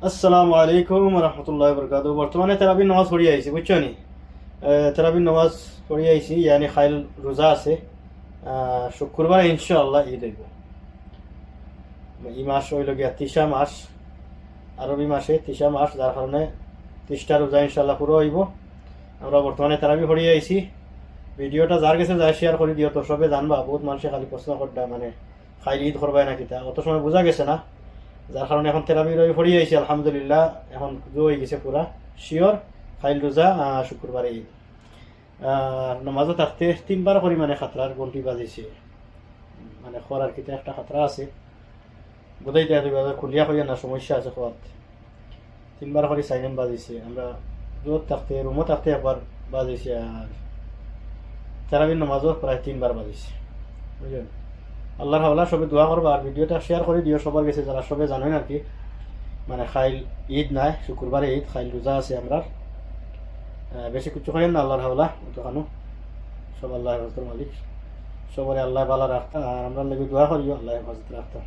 আসসালামু আলাইকুম রহমতুল্লাহ বরকাত। বর্তমানে তেরাবির নামাজ পড়ি আইছি, বুঝছো নি? তেরাবির নামাজ পড়ি আইছি, ইয়ানি খাইল রোজা আছে। শুক্রবার ইনশাআল্লাহ ঈদ হইব। এই মাস হইল গিয়া তিসা মাস, আরবি মাসে তিসা মাস, যার কারণে 30টা রোজা ইনশাআল্লাহ পুরো হইব। আমরা বর্তমানে তেরাবি পড়ি আইছি। ভিডিওটা যার কাছে যায় শেয়ার করে দিও, তো সবে জানবা। বহুত মানুষে খালি প্রশ্ন করতে, মানে খাইল ঈদ করবাই না কিতা, অত সময় বোঝা গেছে না, যার কারণে এখন তেরাবি রবি পড়ি আইছি। আলহামদুলিল্লাহ এখন হয়ে গেছে পুরা শিওর খাইল রোজা শুক্রবারে ঈদ। নামাজও থাকতে 3বার পরিমাণে খাতরার ঘন্টি বাজিছে, মানে খরার কিতা একটা খাতরা আছে, বোধহয় খুলিয়া হইয়া না, সমস্যা আছে খোয়াত। 3বার করে সাইনেম বাজিছে। আমরা রোদ থাকতে রুমও থাকতে একবার বাজিছে, আর তেরাবির নামাজও প্রায় 3বার বাজিছে, বুঝলেন? আল্লাহর হাওলা সবে দোয়া করবা, আর ভিডিওটা শেয়ার করে দিও সবার কাছে, যারা সবে জানেন আর কি। মানে খাইল ঈদ নাই, শুক্রবারে ঈদ, খাইল রোজা আছে আমরা। বেশি কিছু করেন না, আল্লাহর হাওলা অতখানো। সব আল্লাহ মালিক, সবারে আল্লাহ ভালো রাখতা, আর আমরা লেগে দোয়া করিও আল্লাহ হেফাজত রাখতা।